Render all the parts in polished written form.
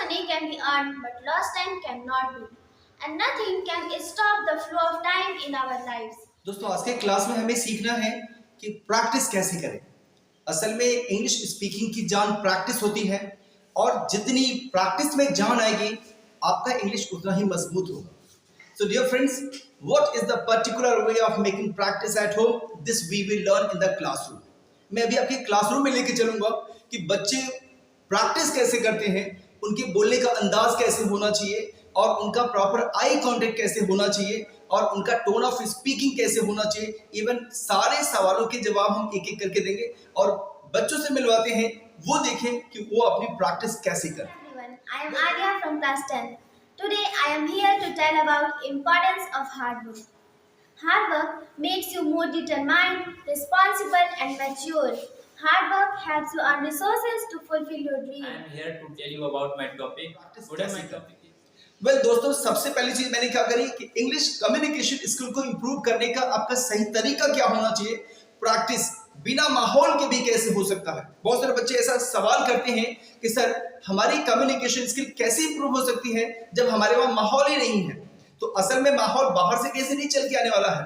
money can be earned, but lost time cannot be. And nothing can stop the flow of time in our lives. दोस्तों आज के class में हमें सीखना है कि प्रैक्टिस कैसे करें। असल में इंग्लिश स्पीकिंग की जान प्रैक्टिस होती है और जितनी प्रैक्टिस में जान आएगी आपका इंग्लिश उतना ही मजबूत होगा। So dear friends, what is the particular way of making practice at home? This we will learn in the classroom. मैं अभी आपके क्लासरूम में लेके चलूंगा कि बच्चे प्रैक्टिस कैसे करते हैं, उनके बोलने का अंदाज कैसे होना चाहिए और उनका प्रॉपर आई कांटेक्ट कैसे होना चाहिए और उनका टोन ऑफ स्पीकिंग कैसे होना चाहिए। इवन सारे सवालों के जवाब हम एक एक करके देंगे और बच्चों से मिलवाते हैं, वो देखें कि वो अपनी प्रैक्टिस कैसे करें। Everyone, I am Arya from class 10. Today I am here to tell about importance of hard work. Hard work makes you more determined, responsible and mature. Hard work helps you earn resources to fulfill your dream. I am here to tell you about my topic. What is my topic? Well दोस्तों, सबसे पहली चीज मैंने क्या करी कि English communication skill को improve करने का आपका सही तरीका क्या होना चाहिए। प्रैक्टिस बिना माहौल के भी कैसे हो सकता है। बहुत सारे बच्चे ऐसा सवाल करते हैं कि सर हमारी कम्युनिकेशन स्किल कैसे इंप्रूव हो सकती है जब हमारे वहां माहौल ही नहीं है। तो असल में माहौल बाहर से कैसे नहीं चल के आने वाला है,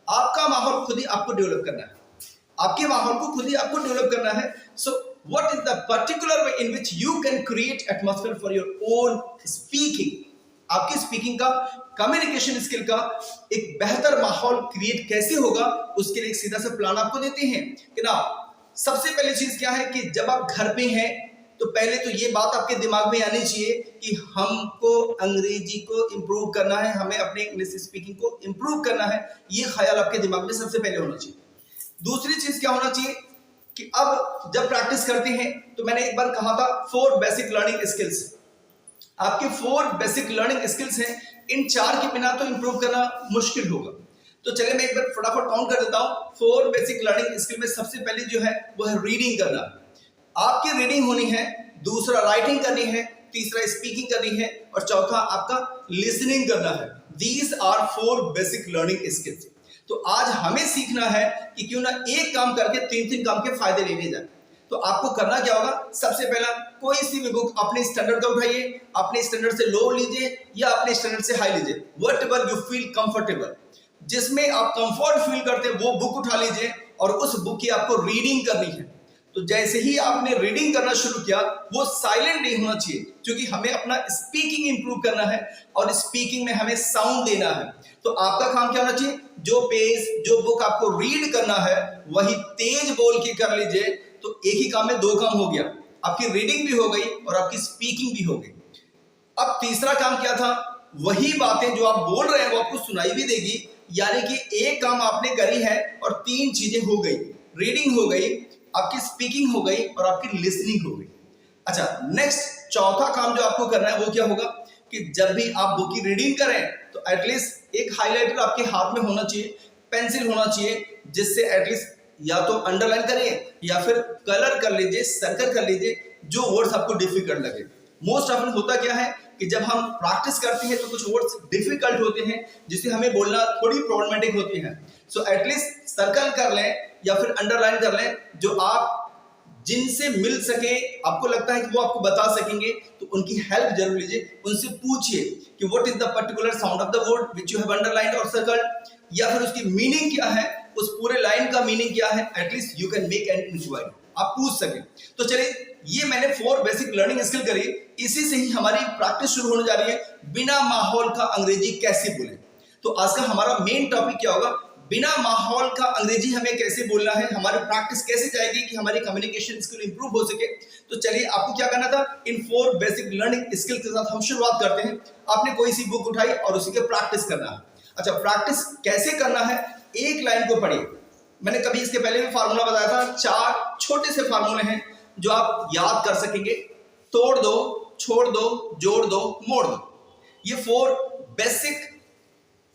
आपका माहौल खुद ही आपको डेवलप करना है, आपके माहौल को खुद ही आपको डेवलप करना है। So what is the particular way in which you can create atmosphere for your own speaking. आपकी स्पीकिंग का, कम्युनिकेशन स्किल का एक बेहतर माहौल क्रिएट कैसे होगा, उसके लिए एक सीधा सा प्लान आपको देते हैं कि ना सबसे पहली चीज क्या है कि जब आप घर पे हैं तो पहले तो ये बात आपके दिमाग में आनी चाहिए कि हमको अंग्रेजी को इंप्रूव करना है, हमें अपने इंग्लिश स्पीकिंग को इंप्रूव करना है। ये ख्याल आपके दिमाग में सबसे पहले होना चाहिए। दूसरी चीज क्या होना चाहिए कि अब जब प्रैक्टिस करते हैं तो मैंने एक बार कहा था 4 बेसिक लर्निंग स्किल्स। आपके 4 बेसिक लर्निंग स्किल्स हैं, इन 4 के बिना तो इंप्रूव करना मुश्किल होगा। तो चलिए मैं एक बार फटाफट काउंट कर देता हूं। 4 बेसिक लर्निंग स्किल में सबसे पहली जो है वो है रीडिंग करना। आपकी रीडिंग होनी है, दूसरा राइटिंग करनी है, तीसरा स्पीकिंग करनी है और चौथा आपका लिसनिंग करना है। These are 4 basic learning skills. तो आज हमें सीखना है कि क्यों ना एक काम करके 3-3 काम के फायदे लेने जाए। तो आपको करना क्या होगा, सबसे पहला कोई सी भी बुक अपने स्टैंडर्ड का उठाइए, अपने स्टैंडर्ड से लो लीजिए या अपने स्टैंडर्ड से हाई लीजिए, व्हाटएवर यू फील कंफर्टेबल। जिसमें आप कंफर्ट फील करते हैं वो बुक उठा लीजिए और उस बुक की आपको रीडिंग करनी है। तो जैसे ही आपने रीडिंग करना शुरू किया वो साइलेंट नहीं होना चाहिए, क्योंकि हमें अपना स्पीकिंग इंप्रूव करना है और स्पीकिंग में हमें साउंड देना है। तो आपका काम क्या होना चाहिए, जो पेज जो बुक आपको रीड करना है वही तेज बोल के कर लीजिए। तो एक ही काम में 2 काम हो गया, आपकी रीडिंग भी हो गई और आपकी स्पीकिंग भी हो गई। अब तीसरा काम क्या था, वही बातें जो आप बोल रहे हैं वो आपको सुनाई भी देगी, यानी कि एक काम आपने करी है और 3 चीजें हो गई, रीडिंग हो गई, आपकी स्पीकिंग हो गई और आपकी लिसनिंग हो गई। अच्छा, नेक्स्ट चौथा काम जो आपको करना है वो क्या होगा कि जब भी आप बुक की रीडिंग करें तो एटलीस्ट एक हाइलाइटर आपके हाथ में होना चाहिए, पेंसिल होना चाहिए, जिससे एटलीस्ट या तो अंडरलाइन करिए या फिर कलर कर लीजिए, सर्कल कर लीजिए जो वर्ड्स आपको डिफिकल्ट लगे। मोस्ट ऑफन होता क्या है कि जब हम प्रैक्टिस करते हैं तो कुछ वर्ड्स डिफिकल्ट होते हैं जिसे हमें बोलना थोड़ी प्रॉब्लमेटिक होती है। सो एटलीस्ट सर्कल कर लें या फिर अंडरलाइन कर लें, जो आप जिनसे मिल सके, आपको लगता है कि वो आपको बता सकेंगे, तो उनकी हेल्प जरूर लीजिए, उनसे पूछिए कि what is the particular sound of the word which you have underlined और सर्कल्ड, या फिर उसकी मीनिंग क्या है, उस पूरे लाइन का मीनिंग क्या है। At least you can make an inquiry, आप पूछ सकें। तो चलिए, ये मैंने 4 बेसिक लर्निंग स्किल करी, इसी से ही हमारी प्रैक्टिस शुरू होने जा रही है, बिना माहौल का अंग्रेजी कैसे बोले। तो आज का हमारा मेन टॉपिक क्या होगा, बिना माहौल का अंग्रेजी हमें कैसे बोलना है, हमारी प्रैक्टिस कैसे जाएगी कि हमारी कम्युनिकेशन स्किल इंप्रूव हो सके। तो चलिए, आपको क्या करना था, इन 4 बेसिक लर्निंग स्किल के साथ हम शुरुआत करते हैं। आपने कोई सी बुक उठाई और उसी के प्रैक्टिस करना है। अच्छा, प्रैक्टिस कैसे करना है, एक लाइन को पढ़िए। मैंने कभी इसके पहले भी फार्मूला बताया था, 4 छोटे से फार्मूले हैं जो आप याद कर सकेंगे। तोड़ दो, छोड़ दो, जोड़ दो, मोड़ दो। ये 4 बेसिक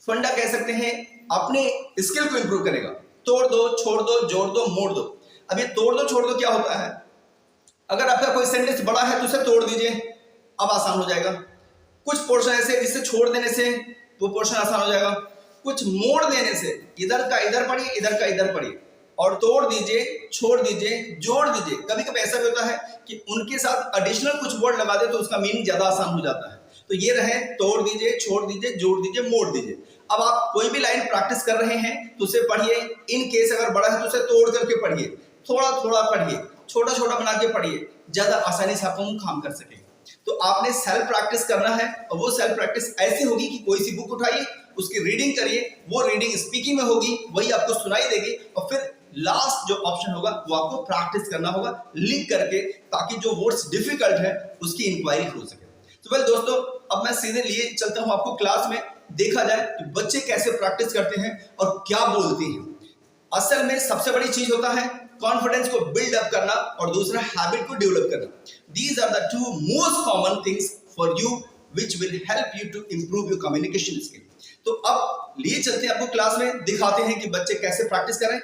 फंडा कह सकते हैं, अपने स्किल को इंप्रूव करेगा। तोड़ दो, छोड़ दो, जोड़ दो, मोड़ दो। अब ये तोड़ दो छोड़ दो क्या होता है, अगर आपका कोई सेंटेंस बड़ा है तो उसे तोड़ दीजिए, अब आसान हो जाएगा। कुछ पोर्शन ऐसे जिससे छोड़ देने से वो पोर्शन आसान हो जाएगा, कुछ मोड़ देने से इधर का इधर पढ़िए, इधर का इधर पढ़िए, और तोड़ दीजिए, छोड़ दीजिए, जोड़ दीजिए। कभी कभी ऐसा भी होता है कि उनके साथ एडिशनल कुछ वर्ड लगा दे तो उसका मीनिंग ज्यादा आसान हो जाता है। तो ये रहे, तोड़ दीजिए, छोड़ दीजिए, जोड़ दीजिए, मोड़ दीजिए। अब आप कोई भी लाइन प्रैक्टिस कर रहे हैं तो उसे पढ़िए। इन केस अगर बड़ा है तो उसे तोड़ करके पढ़िए, थोड़ा थोड़ा पढ़िए, छोटा छोटा बना के पढ़िए, ज्यादा आसानी से आपका मुंह काम कर सके। तो आपने सेल्फ प्रैक्टिस करना है, और वो सेल्फ प्रैक्टिस ऐसी होगी कि कोई सी बुक उठाइए, उसकी रीडिंग करिए, वो रीडिंग स्पीकिंग में होगी, वही आपको सुनाई देगी, और फिर लास्ट जो ऑप्शन होगा वो आपको प्रैक्टिस करना होगा लिख करके, ताकि जो वर्ड्स डिफिकल्ट है उसकी इंक्वायरी हो सके। तो वेल दोस्तों, अब मैं सीधे लिए चलता हूं आपको क्लास में, देखा जाए कि बच्चे कैसे प्रैक्टिस करते हैं और क्या बोलते हैं। असल में सबसे बड़ी चीज होता है कॉन्फिडेंस को बिल्ड अप करना, और दूसरा हैबिट को डेवलप करना। These are the two most common things for you which will help you to improve your communication skill. तो अब लिए चलते हैं आपको क्लास में, दिखाते हैं कि बच्चे कैसे प्रैक्टिस करें।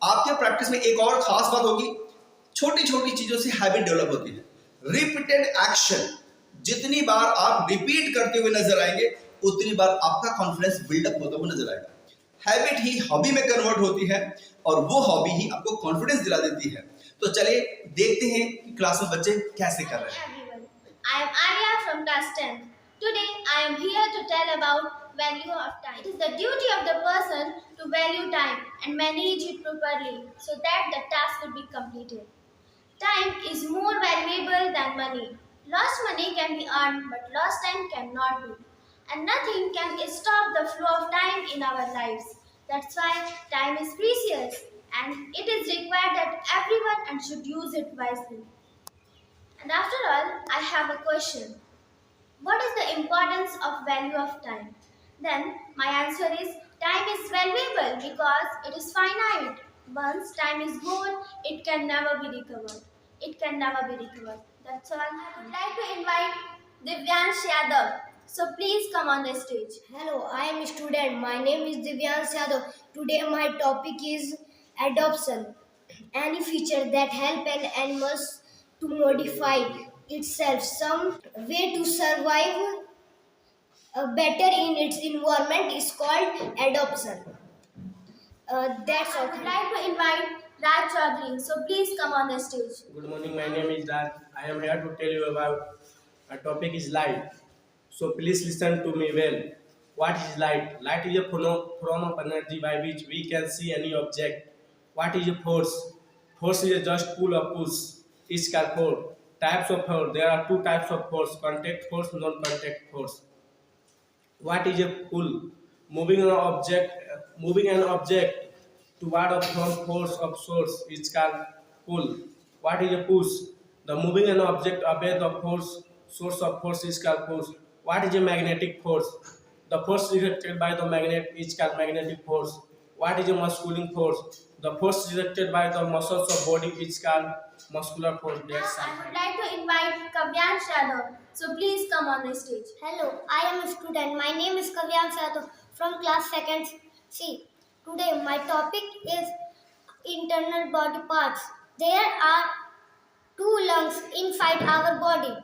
आपके प्रैक्टिस में एक और खास बात होगी, छोटी छोटी चीजों से हैबिट डेवलप होती है। रिपीटेड एक्शन, जितनी बार आप रिपीट करते हुए नजर आएंगे उतनी बार आपका कॉन्फिडेंस बिल्डअप होता हुआ नजर आएगा। हैबिट ही हॉबी में कन्वर्ट होती है, और वो हॉबी ही आपको कॉन्फिडेंस दिला देती है। तो चलिए देखते हैं कि क्लास में बच्चे कैसे कर रहे हैं। Everyone, I am Arya from class 10. Today I am here to tell about value of time. It is the duty of the person to value time and manage it properly so that the task will be completed. Time is more valuable than money. Lost money can be earned, but lost time cannot be. And nothing can stop the flow of time in our lives. That's why time is precious and it is required that everyone and should use it wisely. And after all, I have a question. What is the importance of value of time? Then my answer is time is valuable because it is finite. Once time is gone, it can never be recovered. It can never be recovered. That's all. I would like to invite Divyansh Yadav. So please come on the stage. Hello, I am a student. My name is Divyansh Yadav. Today my topic is adoption. Any feature that help an animal to modify itself, some way to survive better in its environment is called adoption. That's I all. would like to invite Raj Chaudhary. So please come on the stage. Good morning, my name is Raj. I am here to tell you about a topic is light. So please listen to me well. What is light? Light is a form of energy by which we can see any object. What is a force? Force is just pull or push. Each are four types of force. There are two types of force: contact force, non-contact force. What is a pull? Moving an object toward a front force of source is called pull. What is a push? The moving an object away the source of force is called push. What is a magnetic force? The force directed by the magnet is called magnetic force. What is a muscular force? The force directed by the muscles of body is called muscular force. Now That's I all. would like to invite Kavyansh Yadav. So please come on the stage. Hello, I am a student. My name is Kavyan Sato from class 2nd C. Today my topic is internal body parts. There are two lungs inside our body.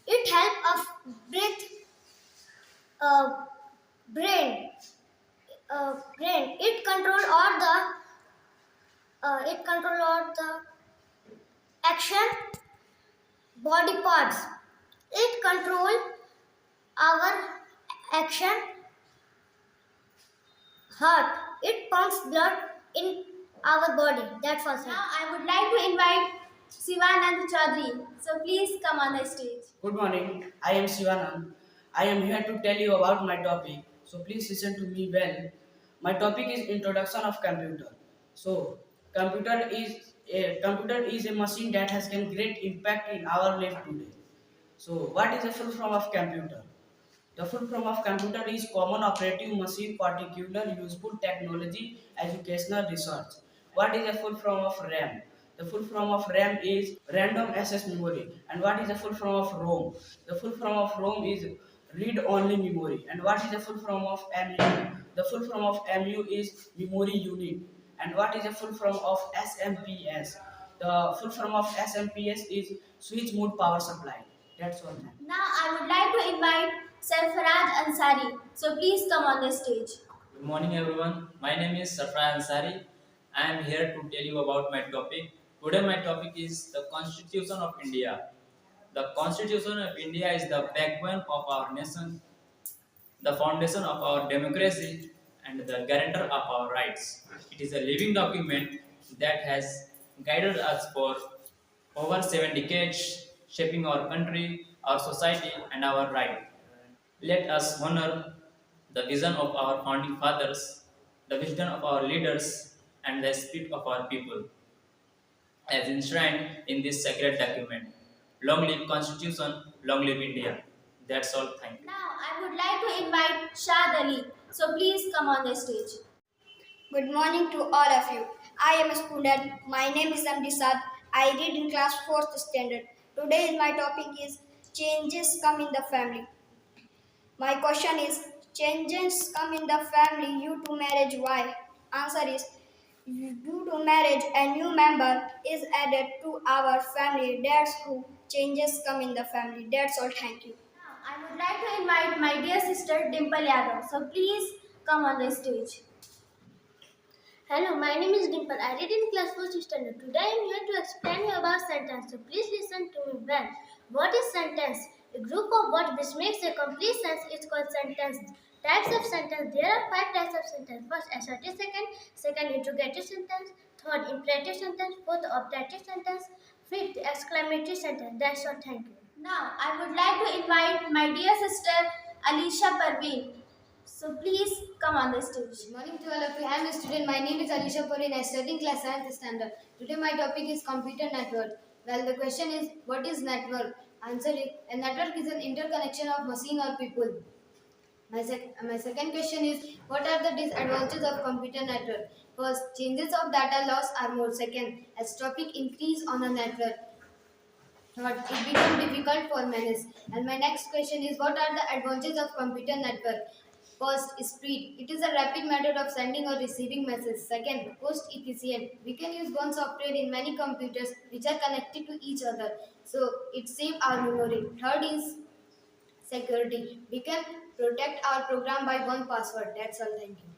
It helps us breathe. Brain. Brain. It control all the action body parts. It control our action heart. It pumps blood in our body. That's all. Now I would like to invite Sivanand Chaudhary. So please come on the stage. Good morning, I am Sivanand. I am here to tell you about my topic, so please listen to me well. My topic is introduction of computer. So, computer is a machine that has a great impact in our life today. So, what is the full form of computer? The full form of computer is common operating machine, particular useful technology, educational research. What is the full form of RAM? The full form of RAM is random access memory. And what is the full form of ROM? The full form of ROM is read-only memory. And what is the full form of MU? The full form of MU is memory unit. And what is the full form of SMPS? The full form of SMPS is switch mode power supply. That's all. Now I would like to invite Sarfaraj Ansari. So please come on the stage. Good morning, everyone. My name is Safra Ansari. I am here to tell you about my topic. Today, my topic is the Constitution of India. The Constitution of India is the backbone of our nation, the foundation of our democracy, and the guarantor of our rights. It is a living document that has guided us for over 7 decades, shaping our country, our society, and our right. Let us honor the vision of our founding fathers, the wisdom of our leaders, and the spirit of our people, as enshrined in this sacred document. Long live Constitution, long live India. That's all. Thank you. Now, I would like to invite Shad Ali. So please come on the stage. Good morning to all of you. I am a student. My name is Amrisad. I read in class 4th standard. Today my topic is changes come in the family. My question is changes come in the family due to marriage. Why? Answer is due to marriage a new member is added to our family. That's who changes come in the family. That's all. Thank you. Now, I would like to invite my dear sister Dimple Yadav. So please come on the stage. Hello, my name is Dimple. I read in class 4th standard. Today I am here to explain you about sentence. So please listen to me well. What is sentence? A group of words which makes a complete sense is called sentence. Types of sentence. There are 5 types of sentence. First, assertive sentence. Second, interrogative sentence. Third, imperative sentence. Fourth, optative sentence. Fifth, exclamatory sentence. That's all. Thank you. Now, I would like to invite my dear sister Alisha Parveen. So please come on the stage. Good morning to all of you. I am a student. My name is Alisha Parin. I study in class 7th standard. Today my topic is computer network. Well, the question is, what is network? Answer is, a network is an interconnection of machine or people. My second question is, what are the disadvantages of computer network? First, changes of data loss are more. Second, as traffic increase on a network. Third, it becomes difficult for manage. And my next question is, what are the advantages of computer network? First, speed. It is a rapid method of sending or receiving messages. Second, cost efficient. We can use one software in many computers which are connected to each other. So it saves our memory. Third is security. We can protect our program by one password. That's all. Thank you.